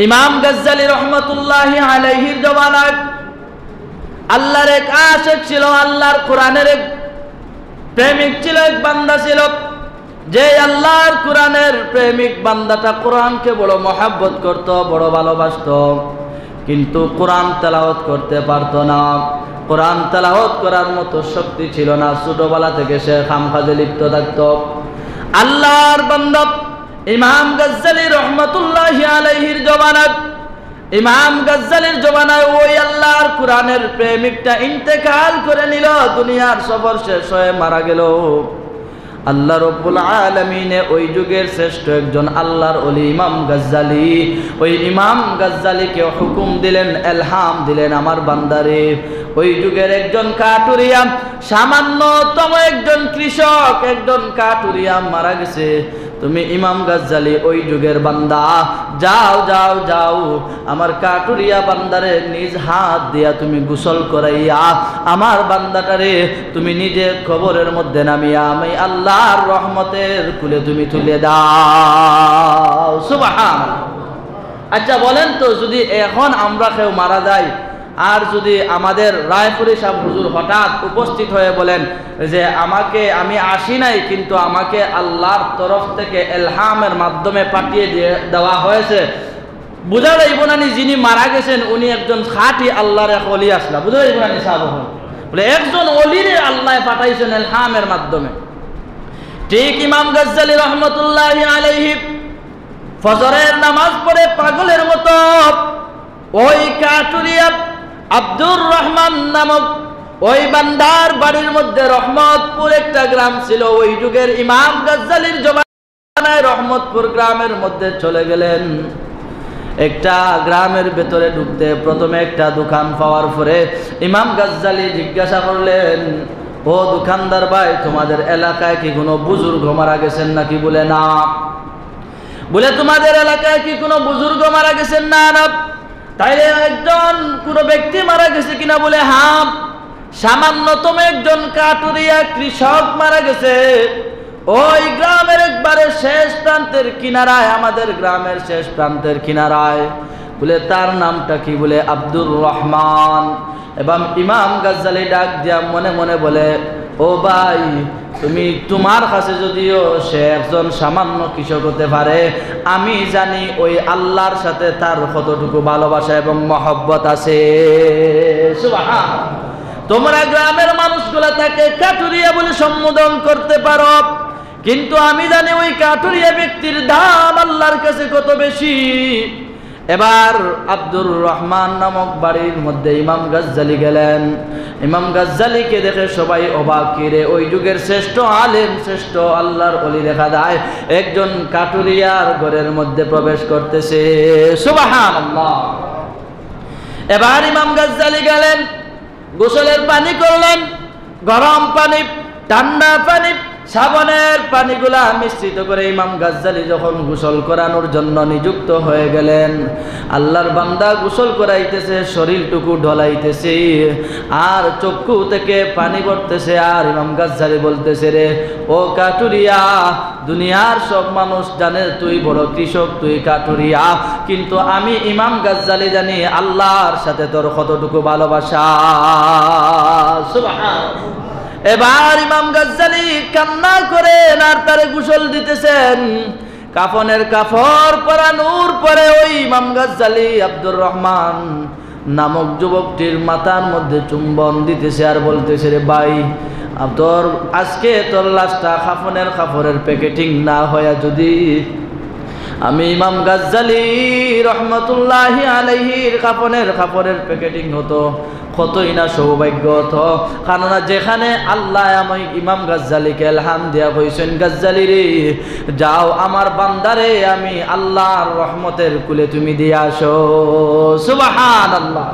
ইমাম গজ্জালী রহমতুল্লাহি আলাইহির জমানায় আল্লাহর এক আশিক ছিল, আল্লাহর কোরআনের এক প্রেমিক ছিল, এক বান্দা ছিল, যে আল্লাহর কোরআনের প্রেমিক বান্দাটা কোরআনকে বড় মহব্বত করত, বড় ভালোবাসত, কিন্তু কোরআন তেলাওয়াত করতে পারত না। কোরআন তেলাওয়াত করার মতো শক্তি ছিল না। ছোটবেলা থেকে সে খামখাজে লিপ্ত থাকত। আল্লাহর বান্দা ইমাম গজ্জালী রহমতুল্লাহি আলাইহির জমানায়, ইমাম গজ্জালীর জমানায় ওই আল্লাহর কোরআনের প্রেমিকটা ইন্তেকাল করে নিল, দুনিয়ার সফর শেষ হয়ে মারা গেল। আল্লাহ রব্বুল আলামিনে ওই যুগের শ্রেষ্ঠ একজন আল্লাহর ওলি ইমাম গজ্জালী, ওই ইমাম গজ্জালীকে হুকুম দিলেন, এলহাম দিলেন, আমার বান্দারে, ওই যুগের একজন কাটুরিয়া, সামান্যতম একজন কৃষক, একজন কাটুরিয়া মারা গেছে। তুমি ইমাম গজ্জালী ওই যুগের বান্দা, যাও যাও যাও, আমার কাটুরিয়া বান্দারে নিজ হাত দিয়া তুমি গোসল করাইয়া আমার বান্দাটারে তুমি নিজের কবরের মধ্যে নামিয়া আমি আল্লাহর রহমতের কুলে তুমি তুলে দাও। সুবহানাল্লাহ। আচ্ছা বলেন তো, যদি এখন আমরা কেউ মারা যাই আর যদি আমাদের রায়পুরি সাহেব হুজুর হঠাৎ উপস্থিত হয়ে বলেন যে আমি আসি নাই, কিন্তু আমাকে আল্লাহর তরফ থেকে এলহামের মাধ্যমে পাঠিয়ে দেওয়া হয়েছে, বুঝা যাইব না যিনি মারা গেছেন উনি একজন খাঁটি আল্লাহর এক ওলি আসলা, বুঝা যাইব না সাহেব বলে একজন ওলিরে আল্লাহ পাঠাইছেন এলহামের মাধ্যমে। ঠিক ইমাম গজ্জালী রহমতুল্লাহি আলাইহি ফজরের নামাজ পড়ে পাগলের মতো ওই কাটুরিয়া আব্দুর রহমান নামক ওই বান্দার বাড়ির মধ্যে, রহমতপুর একটা গ্রাম ছিল ওই যুগের, ইমাম গজ্জালীর জমানায় রহমতপুর গ্রামের মধ্যে চলে গেলেন। একটা গ্রামের ভেতরে ঢুকতে প্রথমে একটা দোকান পাওয়ার পরে ইমাম গজ্জালী জিজ্ঞাসা করলেন, ও দোকানদার ভাই, তোমাদের এলাকায় কি কোনো বুজুর্গ মারা গেছেন নাকি? বলে না। বলে তোমাদের এলাকায় কি কোনো বুজুর্গ মারা গেছেন? না না। তাইলে একজন কোন ব্যক্তি মারা গেছে কিনা? বলে হ্যাঁ, সামান্যতম একজন কাটুরিয়া কৃষক মারা গেছে ওই গ্রামের একবারে শেষ প্রান্তের কিনারায়, আমাদের গ্রামের শেষ প্রান্তের কিনারায়। বলে তার নামটা কি? বলে আব্দুর রহমান। এবং ইমাম গজ্জালী ডাক দিয়া মনে মনে বলে, ও ভাই, তোমার কাছে যদিও সে একজন সামান্য কৃষক হতে পারে, আমি জানি ওই আল্লাহর সাথে তার কতটুকু ভালোবাসা এবং মহব্বত আছে। সুবহানাল্লাহ। তোমরা গ্রামের মানুষগুলা তাকে কাটুরিয়া বলে সম্বোধন করতে পারো, কিন্তু আমি জানি ওই কাটুরিয়া ব্যক্তির দাম আল্লাহর কাছে কত বেশি। এবার আব্দুর রহমান নামক বাড়ির মধ্যে ইমাম গজ্জালী গেলেন। ইমাম গজ্জালীকে দেখে সবাই অবাক, কিরে ওই যুগের শ্রেষ্ঠ আলেম, শ্রেষ্ঠ আল্লাহর ওলি দেখা যায় একজন কাটুরিয়ার ঘরের মধ্যে প্রবেশ করতেছে। সুবহানাল্লাহ। এবার ইমাম গজ্জালী গেলেন, গোসলের পানি করলেন, গরম পানি, ঠান্ডা পানি, সাবানের পানিগুলা মিশ্রিত করে ইমাম গজ্জালী যখন গোসল করানোর জন্য নিযুক্ত হয়ে গেলেন, আল্লাহর বান্দা গোসল করাইতেছে, শরীরটুকু ঢলাইতেছে আর চক্ষু থেকে পানি পড়তেছে। আর ইমাম গজ্জালী বলতেছে, রে ও কাটুরিয়া, দুনিয়ার সব মানুষ জানে তুই বড় কৃষক, তুই কাটুরিয়া, কিন্তু আমি ইমাম গজ্জালী জানি আল্লাহর সাথে তোর কতটুকু ভালোবাসা। সুবহানাল্লাহ। এবার ইমাম গজ্জালী কান্না করেন আর তারে গোসল দিতেছেন, কাফনের কাপড় পরানোর পরে ওই ইমাম গজ্জালী আব্দুর রহমান নামক যুবকটির মাথার মধ্যে চুম্বন দিতেছে আর বলতেছে, রে ভাই, তোর আজকে তোর লাশটা কাফনের কাপড়ের প্যাকেটিং না হয়ে যদি আমি ইমাম গজ্জালী রহমতুল্লাহি আলাইহির কাপড়ের প্যাকেটিং হতো, কতই না সৌভাগ্য হতো। কারণ যেখানে আল্লাহ আমি ইমাম গজ্জালীকে এলহাম দিয়া কইছেন, গজ্জালী রে যাও আমার বান্দারে আমি আল্লাহর রহমতের কুলে তুমি দিয়ে আসো। সুবহানাল্লাহ।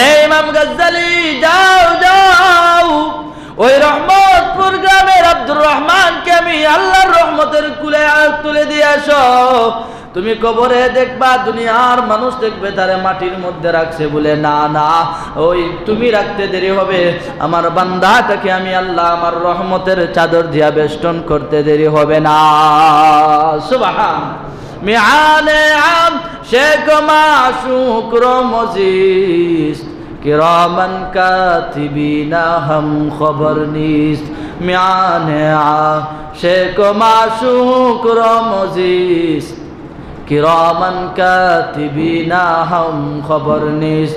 এই ইমাম গজ্জালী যাও যাও, ওই রহমতপুর গ্রামের আব্দুর রহমানকে আমি আল্লাহর রহমতের কুলে তুলে দিয়ে আসো। তুমি কবরে দেখবা দুনিয়ার মানুষ দেখবে তারে মাটির মধ্যে রাখছে। বলে না না, ওই তুমি রাখতে দেরি হবে, আমার বান্দাটাকে আমি আল্লাহ আমার রহমতের চাদর দিয়া বেষ্টন করতে দেরি হবে না। সুবহান। میعان عاشق معشوق رو مزیست کرامن کاتبین هم خبر نیست میعان عاشق معشوق رو مزیست کرامن کاتبین هم خبر نیست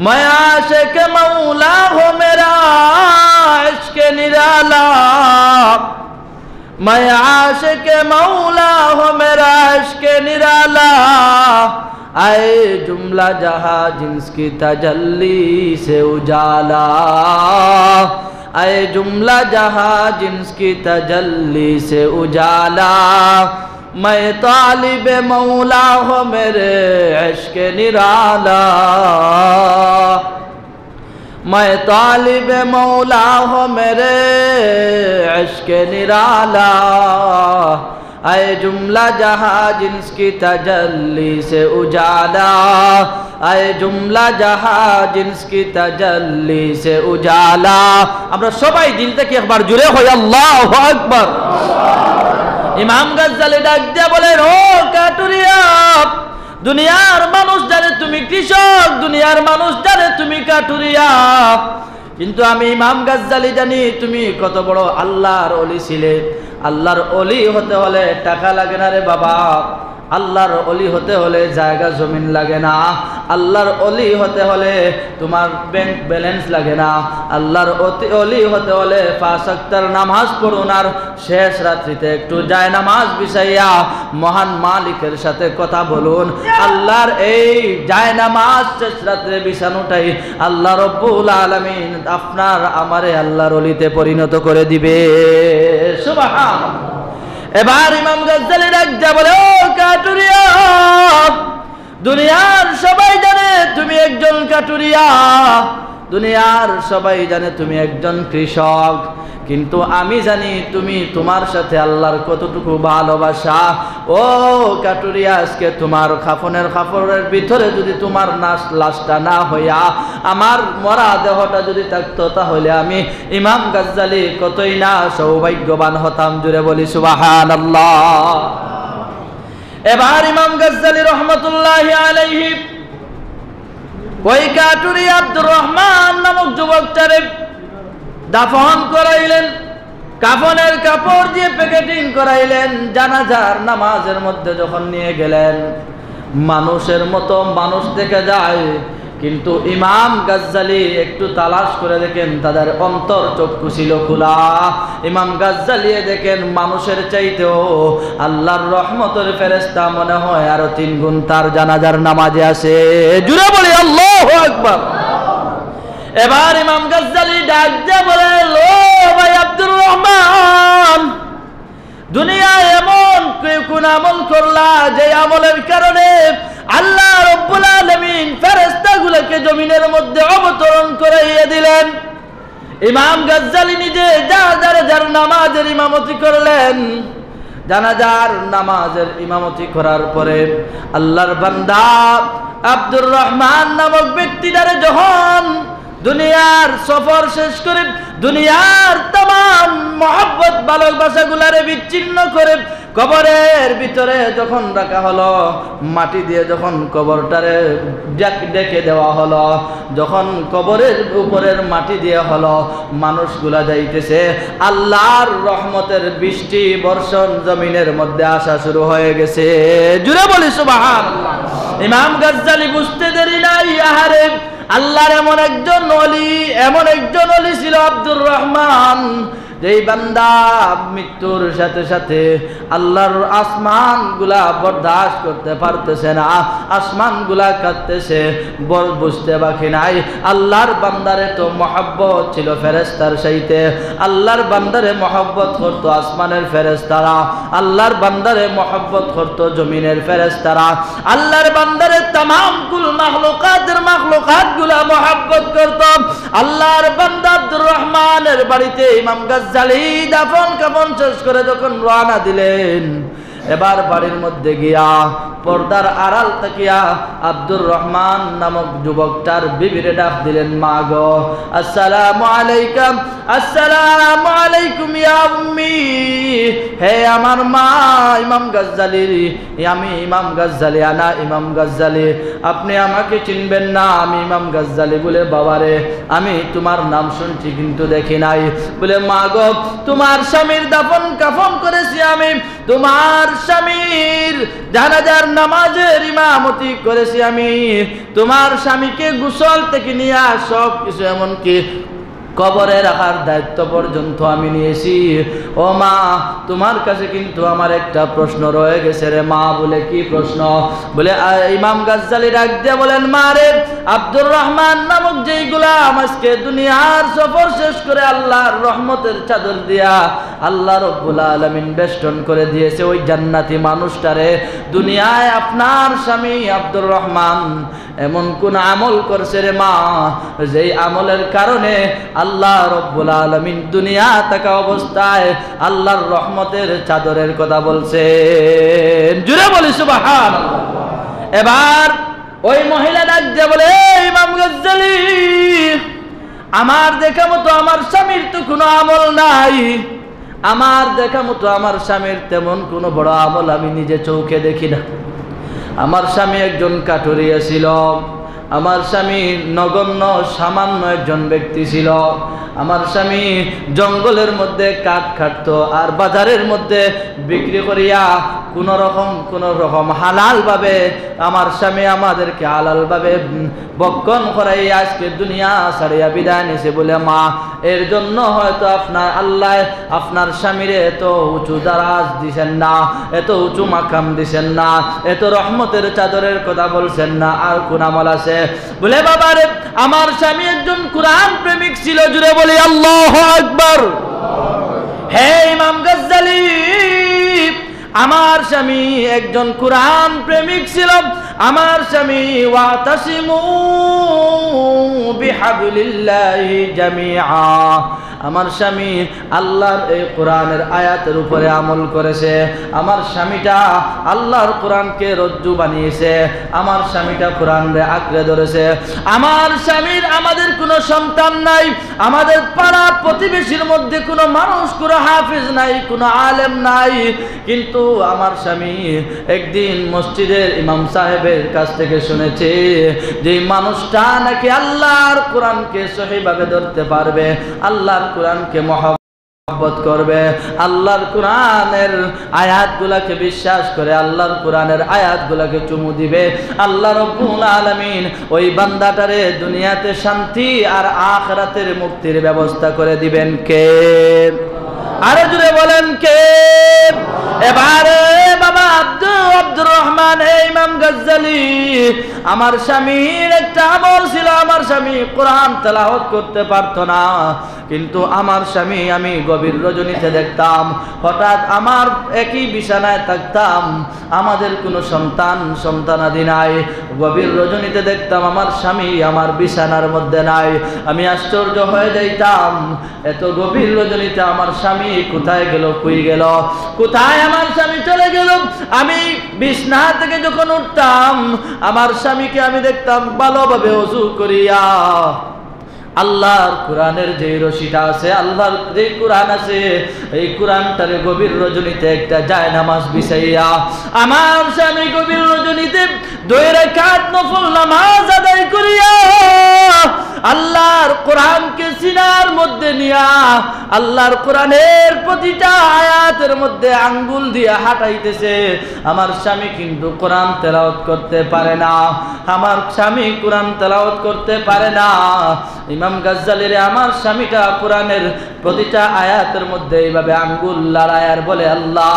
میں عاشق مولا ہوں میرا عشق نرالا میں عاشق مولا ہوں میرا عشق نرالا اے جملہ جہاں جنس کی تجلی سے اجالا اے جملہ جہاں جنس کی تجلی سے اجالا میں طالب مولا ہوں میرے عشق نرالا میں طالب مولا ہوں میرے عشق نرالا اے جملہ جہاں جنس کی تجلی سے اجالا اے جملہ جہاں جنس کی تجلی سے اجالا আমরা সবাই দিল থেকে একবার জোরে হই আল্লাহু আকবার ইমাম গাজ্জালি ডাক দিয়া বলেন ও কাটুরিয়া দুনিয়ার মানুষ জানে তুমি কৃষক দুনিয়ার মানুষ জানে তুমি কাটুরিয়া কিন্তু আমি ইমাম গাজ্জালি জানি তুমি কত বড় আল্লাহর ওলি ছিলে আল্লাহর ওলি হতে হলে টাকা লাগে না রে বাবা আল্লাহর ওলি হতে হলে জায়গা জমিন লাগে না আল্লাহর ওলি হতে হলে তোমার ব্যাংক ব্যালেন্স লাগে না আল্লাহর ওলি হতে হলে 5 ওয়াক্তের নামাজ পড়ুন আর শেষ রাত্রিতে একটু যায় নামাজ বিছাইয়া মহান মালিকের সাথে কথা বলুন আল্লাহর এই যায় নামাজ শেষ রাত্রে বিছানোটাই আল্লাহ রব্বুল আলামিন আপনার আমারে আল্লাহর ওলিতে পরিণত করে দিবে সুবহানাল্লাহ এবার ইমাম গাজ্জালি রাজা বলে ও কাটুরিয়া দুনিয়ার সবাই জানে তুমি একজন কাটুরিয়া দুনিয়ার সবাই জানে তুমি একজন কৃষক কিন্তু আমি জানি তুমি তোমার সাথে আল্লাহর কতটুকু ভালোবাসা ও কাটুরিয়া আজকে তোমার কাফনের ভিতরে যদি তোমার লাশটা না হইয়া আমার মরা দেহটা যদি থাকতো তাহলে আমি ইমাম গাজ্জালি কতই না সৌভাগ্যবান হতাম জুড়ে বলি সুবহানাল্লাহ এবার ইমাম গাজ্জালি রাহমাতুল্লাহি আলাইহি ওই কাটুরিয়া আব্দুর রহমান নামক যুবকটারে দাফন করাইলেন কাফনের কাপড় দিয়ে প্যাকেটিং করাইলেন জানাজার নামাজের মধ্যে যখন নিয়ে গেলেন মানুষের মতো মানুষ দেখে যায় কিন্তু ইমাম গাজ্জালি একটু তালাশ করে দেখেন তাদের অন্তর চক্ষু ছিল খোলা ইমাম গাজ্জালি দেখেন মানুষের চাইতেও আল্লাহর রহমতের ফেরেশতা মনে হয় আরো 3 গুণ তার জানাজার নামাজে আসে জুড়ে বলি আল্লাহু আকবার এবার ইমাম গাজ্জালি ডাক দিয়ে বলে ও ভাই আব্দুর রহমান দুনিয়ায় এমন কোন আমল করলা যে আমলের কারণে আল্লাহ রাব্বুল আলামিন ফেরেশতাগুলোকে জমিনের মধ্যে অবতরণ করাইয়া দিলেন ইমাম গাজ্জালি নিজে যার নামাজের ইমামতি করলেন জানাজার নামাজের ইমামতি করার পরে আল্লাহর বান্দা আব্দুর রহমান নামক ব্যক্তিটারে যখন দুনিয়ার সফর শেষ করে দুনিয়ার तमाम মহব্বত ভালোবাসাগুলারে বিচ্ছিন্ন করে কবরের ভিতরে যখন রাখা হলো মাটি দিয়ে যখন কবরটারে ডেকে দেওয়া হলো যখন কবরের উপরের মাটি দিয়ে হলো মানুষগুলা যাইতেছে আল্লাহর রহমতের বৃষ্টি বর্ষণ জমিনের মধ্যে আসা শুরু হয়ে গেছে জুড়ে বলি সুবহানাল্লাহ ইমাম গাজ্জালি বুঝতে দেরি নাই আহারে আল্লাহর এমন একজন ওলি ছিল আব্দুর রহমান যেই বান্দা মৃত্যুর সাথে সাথে আল্লাহর আসমানগুলা বরদাস্ত করতে পারতেছে না আসমানগুলা কাঁদতেছে বুঝতে বাকি নাই আল্লাহর বান্দারে তো মহব্বত ছিল ফেরেশতার সাথে আল্লাহর বান্দারে মহব্বত করতো আসমানের ফেরেশতারা আল্লাহর বান্দারে মহব্বত করতো জমিনের ফেরেশতারা আল্লাহর বান্দারে तमाम কুল মাখলুকাতগুলা মহব্বত করতো আল্লাহর বান্দা আব্দুর রহমানের বাড়িতে ইমাম গাজ্জালি দাফন কাফন শেষ করে যখন রওনা দিলেন এবার বাড়ির মধ্যে গিয়া পর্দার আড়াল তাকিয়া আব্দুর রহমান নামক যুবকটার বিবিরে ডাক দিলেন, মা গো, আসসালামু আলাইকুম। আসসালামু আলাইকুম ইয়া উম্মি। হে আমার মা ইমাম গাজ্জালি, আমি ইমাম গাজ্জালি, আনা ইমাম গাজ্জালি। আপনি আমাকে চিনবেন না, আমি ইমাম গাজ্জালি। বলে বাবারে, আমি তোমার নাম শুনছি কিন্তু দেখি নাই। বলে মা গো, তোমার স্বামীর দাফন কাফন করেছি আমি, তোমার স্বামীর জানাজার নামাজের ইমামতি করেছি আমি, তোমার স্বামীকে গোসল থেকে নিয়ে সব কিছু এমনকি কবরে রাখার দায়িত্ব পর্যন্ত আমি নিয়েছি। ও মা, তোমার কাছে কিন্তু আমার একটা প্রশ্ন রয়ে গেছে রে মা। বলে কি প্রশ্ন? বলে ইমাম গাজ্জালি ডাক দিয়ে বলেন, মা রে, আব্দুর রহমান নামক যেই গোলাম আজকে দুনিয়ার সফর শেষ করে আল্লাহর রহমতের চাদর দিয়া আল্লাহ রব্বুল আলামিন বেষ্টন করে দিয়েছে, ওই জান্নাতি মানুষটারে দুনিয়ায় আপনার স্বামী আব্দুর রহমান এমন কোন আমল করছে রে মা, যেই আমলের কারণে আল্লাহ রব্বুল আলামিন দুনিয়া থাকা অবস্থায় আল্লাহর রহমতের চাদরের কথা বলছেন। জুড়ে বলি সুবহানাল্লাহ। এবার ওই মহিলা ডাক দিয়ে বলে, ইমাম গাজ্জালি, আমার দেখা মতো আমার স্বামীর তো কোনো আমল নাই, আমার দেখা মতো আমার স্বামীর তেমন কোনো বড় আমল আমি নিজে চোখে দেখি না। আমার স্বামী একজন কাঠুরিয়া ছিল, আমার স্বামী নগণ্য সামান্য একজন ব্যক্তি ছিল। আমার স্বামী জঙ্গলের মধ্যে কাঠ কাটতো আর বাজারের মধ্যে বিক্রি করিয়া কোন রকম হালাল ভাবে আমার স্বামী আমাদেরকে হালাল ভাবে বক্ষণ করাই আজকে দুনিয়া ছাড়িয়া বিদায় নিছে। বলে মা, এর জন্য হয়তো আপনার আল্লাহ আপনার স্বামীরে এত উঁচু দারাজ দিছেন না, এত উঁচু মাকাম দিছেন না, এত রহমতের চাদরের কথা বলছেন না। আর কোন আমল আছে? বলে বাবারে, আমার স্বামী একজন কোরআন প্রেমিক ছিল। জুড়ে বলি আল্লাহু আকবার। হে ইমাম গাজ্জালি, আমার স্বামী একজন কোরআন প্রেমিক ছিল। আমার স্বামী ওয়াতাসিমু বিহাবলিল্লাহি জামিআ, আমার স্বামী আল্লাহর এই কোরআনের আয়াতের উপরে আমল করেছে। আমার স্বামীটা আল্লাহর কোরআনকে রজ্জু বানিয়েছে, আমার স্বামীটা কোরআনকে আঁকড়ে ধরেছে। আমার স্বামীর আমাদের কোনো সন্তান নাই, আমাদের পাড়া প্রতিবেশীর মধ্যে কোনো মানুষ, কোনো হাফিজ নাই, কোনো আলেম নাই, কিন্তু আমার স্বামী একদিন মসজিদের ইমাম সাহেবের কাছ থেকে শুনেছে যে মানুষটা নাকি আল্লাহর কোরআনকে সহিভাবে ধরতে পারবে, আল্লাহর কোরআনকে মহব্বত করবে, আল্লাহর কোরআনের আয়াতগুলোকে বিশ্বাস করে আল্লাহর কোরআনের আয়াতগুলোকে চুমু দিবে, আল্লাহ রাব্বুল আলামিন ওই বান্দাটারে দুনিয়াতে শান্তি আর আখিরাতের মুক্তির ব্যবস্থা করে দিবেন কে? আরো জোরে বলেন কে? এবারে বাবা আব্দুর রহমান, হে ইমাম গাজ্জালি, আমার স্বামীর একটা আমল ছিল, আমার স্বামী কোরআন তেলাওয়াত করতে পারতো না, কিন্তু আমার স্বামী আমি গভীর রজনীতে দেখতাম, হঠাৎ আমার একই বিছানায় থাকতাম, আমাদের কোনো সন্তানাদি নাই, গভীর রজনীতে দেখতাম আমার স্বামী আমার বিছানার মধ্যে নাই। আমি আশ্চর্য হয়ে যাইতাম, এত গভীর রজনীতে আমার স্বামী কোথায় গেল, কই গেল, কোথায় আমার স্বামী চলে গেল। আমি বিছানা থেকে যখন উঠতাম আমার স্বামীকে আমি দেখতাম ভালোভাবে ওযু করিয়া আল্লাহর কোরআনের যে রশিটা আছে, আল্লাহর যে কোরআন আছে, এই কোরআনটারে গভীর রজনীতে একটা জায়নামাজ বিছাইয়া আমার স্বামী গভীর রজনীতে 2 রাকাত নফল নামাজ আদায় করিয়া আল্লাহর কোরআনকে সিনার মধ্যে নিয়া আল্লাহর কোরআনের প্রতিটা আয়াতের মধ্যে আঙ্গুল দিয়ে হাঁটাইতেছে। আমার স্বামী কিন্তু কোরআন তেলাওয়াত করতে পারে না, আমার স্বামী কোরআন তেলাওয়াত করতে পারে না। ইমাম গাজ্জালির আমার স্বামীটা কোরআনের প্রতিটা আয়াতের মধ্যে এইভাবে আঙ্গুল লড়ায় আর বলে, আল্লাহ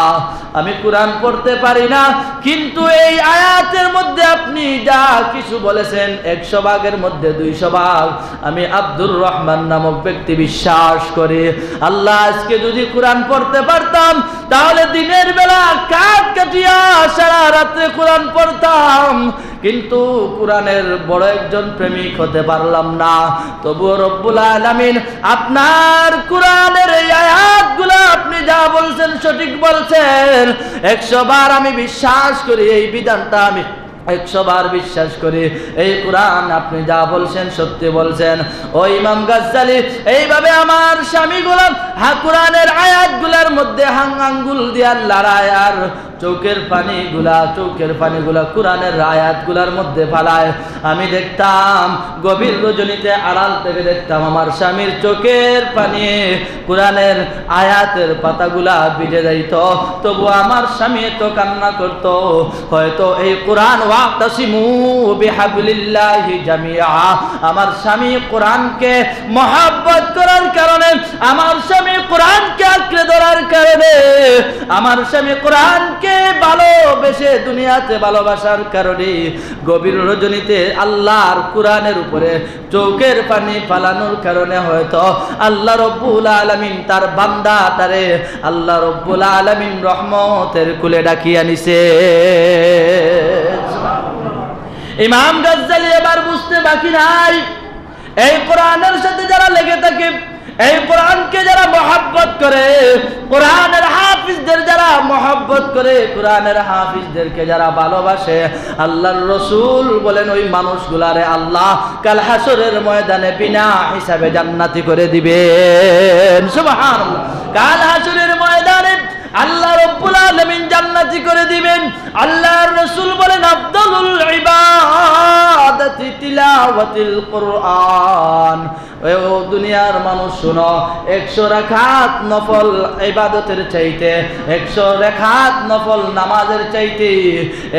আমি কোরআন পড়তে পারি না, কিন্তু এই আয়াতের মধ্যে আপনি যা কিছু বলেছেন 100 ভাগের মধ্যে 200 ভাগ আমি আব্দুর রহমান নামক ব্যক্তি বিশ্বাস করি। আল্লাহ আজকে যদি কোরআন পড়তে পারতাম তাহলে দিনের বেলা কাঠ কাটিয়া সারা রাতে কোরআন পড়তাম, কিন্তু কোরআনের বড় একজন প্রেমিক হতে পারলাম না। তবুও রব্বুল আলামিন আপনার কোরআনের এই আয়াতগুলো আপনি যা বলছেন সঠিক বলছেন। 100 বার আমি বিশ্বাস করি, এই বিধানটা আমি 100 বার বিশ্বাস করি, এই কোরআন আপনি যা বলছেন সত্যি বলছেন। ও ইমাম গাজ্জালি, এইভাবে আমার স্বামীগুলো কোরআনের আয়াতগুলোর মধ্যে আঙ্গুল দিয়া লড়ায় আর চোখের পানিগুলা কোরআনের আয়াতগুলোর মধ্যে ফালায়। আমি দেখতাম গভীর রজনীতে আড়াল থেকে দেখতাম আমার স্বামীর চোখের পানি কোরআনের আয়াতের পাতাগুলা ভিজে যাইত, তবু আমার স্বামী তো কান্না করত। হয়তো এই কোরআন ওয়াতাসিমু বিহাবলিল্লাহি জামিআ, আমার স্বামী কোরআনকে মহব্বত করার কারণে, আমার স্বামী কোরআনকে আঁকড়ে ধরার কারণে, আমার স্বামী কোরআনকে ভালোবেসে দুনিয়াতে ভালোবাসার কারণে গভীর রজনীতে আল্লাহর কোরআনের উপরে চোখের পানি ফালানোর কারণে হয়তো আল্লাহ রব্বুল আলামিন তার বান্দাটারে আল্লাহ রব্বুল আলামিন রহমতের কুলে ডাকিয়া নিছে। ইমাম গাজ্জালি এবার বুঝতে বাকি নাই, এই কোরআনের সাথে যারা লেগে থাকে, এই কোরআনকে যারা মহব্বত করে, কোরআনের হাফিজদের যারা মহব্বত করে, কোরআনের হাফিজদেরকে যারা ভালোবাসে, আল্লাহর রাসূল বলেন ওই মানুষগুলারে আল্লাহ কাল হাসরের ময়দানে বিনা হিসাবে জান্নাতি করে দিবেন। সুবহানাল্লাহ। কাল হাসরের ময়দানে আল্লাহ রাব্বুল আলামিন জান্নাতি করে দিবেন। আল্লাহর রাসূল বলেন আফদালুল ইবাদাতি তিলাওয়াতুল কুরআন। ও দুনিয়ার মানুষ শুনো, 100 রাকাত নফল ইবাদতের চাইতে, 100 রাকাত নফল নামাজের চাইতে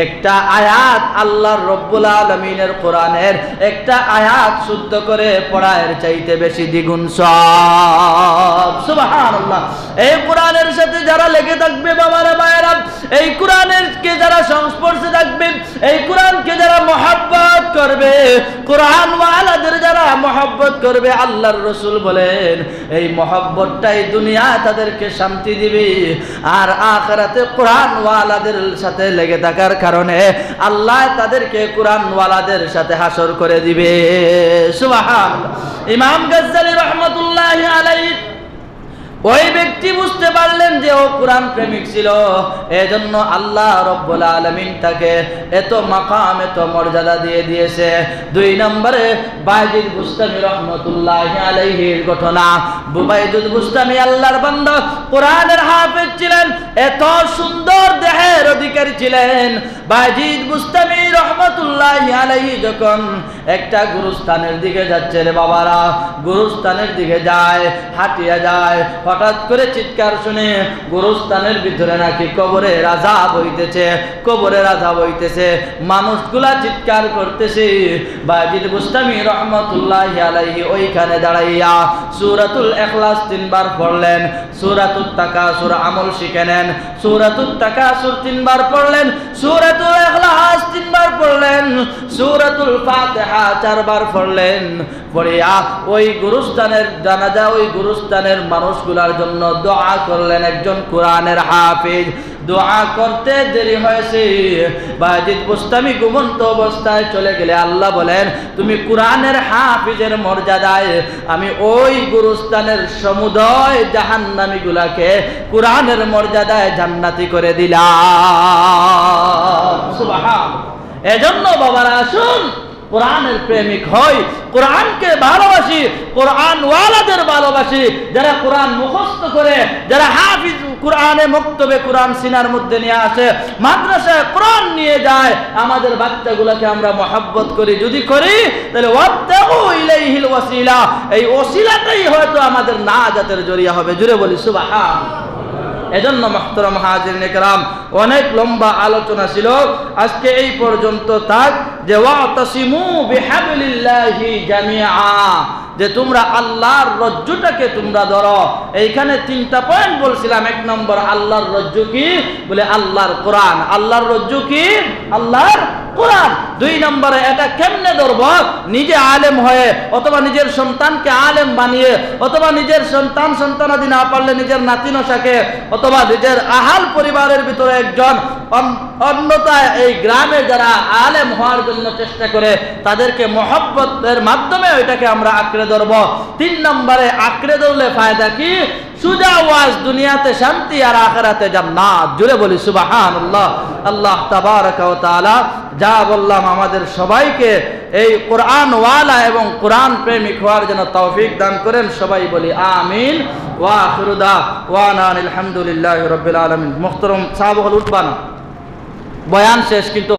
একটা আয়াত আল্লাহর রাব্বুল আলামিনের কোরআনের একটা আয়াত শুদ্ধ করে পড়ার চাইতে বেশি দ্বিগুণ সওয়াব। সুবহানাল্লাহ। এই কোরআনের সাথে যারা লেগে থাকবে বাবারা মায়েরা, এই কোরআনের কে যারা সংস্পর্শে থাকবে, এই কোরআনকে যারা মহব্বত করবে, কোরআন ওয়ালাদের যারা মহব্বত করবে, আল্লাহর রাসূল বলেন এই মহব্বতটাই দুনিয়া তাদেরকে শান্তি দিবে, আর আখিরাতে কোরআন ওয়ালাদের সাথে লেগে থাকার কারণে আল্লাহ তাদেরকে কোরআন ওয়ালাদের সাথে হাসর করে দিবে। সুবহানাল্লাহ। ইমাম গাজ্জালি রাহমাতুল্লাহি আলাইহি ওই ব্যক্তি বুঝতে পারলেন যে ও কোরআন প্রেমিক ছিল, এজন্য আল্লাহ রব্বুল আলামিন তাকে এত মাকাম এত মর্যাদা দিয়ে দিয়েছে। 2 নম্বরে বাইজিদ বুস্তামি রহমাতুল্লাহি আলাইহির ঘটনা। বাইজিদ বুস্তামি আল্লাহর বান্দা, কোরআনের হাফেজ ছিলেন, এত সুন্দর দেহের অধিকারী ছিলেন। বাইজিদ বুস্তামি রহমাতুল্লাহি আলাইহি যখন একটা গুরুস্থানের দিকে যাচ্ছে রে বাবারা, গুরুস্থানের দিকে যায়, হাঁটিয়া যায়, হঠাৎ করে চিৎকার শুনে গুরুস্থানের ভিতরে নাকি কবরের আযাব হইতেছে, কবরের আযাব হইতেছে, মানুষগুলা চিৎকার করতেছে। বাইজিদ বুস্তামি রহমাতুল্লাহি আলাইহি ওইখানে দাঁড়াইয়া সূরাতুল ইখলাস 3 বার পড়লেন, সূরাতুত তাকাসুর আমল শিখে নেন, সূরাতুত তাকাসুর 3 বার পড়লেন, সূরাতুল ইখলাস 3 বার পড়লেন, সূরাতুল ফাতিহা 4 বার পড়লেন। পড়িয়া ওই গুরুস্থানের জানাজা, ওই গুরুস্থানের মানুষগুলার জন্য দোয়া করলেন। একজন কোরআনের হাফেজ, দোয়া করতে দেরি হয়েছে, বাইজিদ বুস্তামি ঘুমন্ত অবস্থায় চলে গেলে আল্লাহ বলেন তুমি কোরআনের হাফেজের মর্যাদায় আমি ওই গুরুস্থানের সমুদয় জাহান্নামীগুলাকে কোরআনের মর্যাদায় জান্নাতি করে দিলাম। সুবহানাল্লাহ। এজন্য বাবারা আসুন কোরআনের প্রেমিক হই, কোরআনকে ভালোবাসি, কোরআন ওয়ালাদের ভালোবাসি, যারা কোরআন মুখস্থ করে, যারা হাফিজ কোরআনে মক্তবে কোরআন সিনার মধ্যে নিয়ে আসে, মাদ্রাসায় কোরআন নিয়ে যায়, আমাদের বাচ্চাগুলোকে আমরা মহব্বত করি। যদি করি তাহলে ওয়াবতাগু ইলাইহিল ওয়াসিলা, এই ওসিলাটাই হয়তো আমাদের নাজাতের জরিয়া হবে। জুড়ে বলি সুবহানাল্লাহ। এজন্য মুহতারাম হাজিরিন کرام, অনেক লম্বা আলোচনা ছিল, আজকে এই পর্যন্ত থাক। যে ওয়াতাসিমু বিহাবলিল্লাহি জামিআ, যে তোমরা আল্লাহর রজ্জুটাকে তোমরা ধরো। এইখানে 3টা পয়েন্ট বলছিলাম। 1 নম্বর আল্লাহর রজ্জু কি, বলে আল্লাহর কোরআন। আল্লাহর রজ্জু কি? আল্লাহর কোরআন। দুই নম্বরে এটা কেমনে ধরব, নিজে আলেম হয়ে অথবা নিজের সন্তানকে আলেম বানিয়ে অথবা নিজের সন্তানাদি না পারলে নিজের নাতি নশাকে অথবা নিজের আহাল পরিবারের ভিতরে একজন অন্যথায় এই গ্রামে যারা আলেম হওয়ার জন্য চেষ্টা করে তাদেরকে মহব্বতের মাধ্যমে ওইটাকে আমরা আঁকড়ে ধরব। তিন নম্বরে আঁকড়ে ধরলে ফায়দা কি? সুজা ওয়াজ, দুনিয়াতে শান্তি আর আখিরাতে জান্নাত। জুড়ে বলি সুবহানাল্লাহ। আল্লাহ তাবারাকা ওয়া তাআলা যা বললাম আমাদের সবাইকে এই কোরআন ওয়ালা এবং কোরআন প্রেমিক হওয়ার জন্য তৌফিক দান করেন। সবাই বলি আমিন। ওয়া আখিরু দাওয়ানা আলহামদুলিল্লাহি রাব্বিল আলামিন। মুহতারাম সাহাবা হল উঠবানা, বয়ান শেষ কিন্তু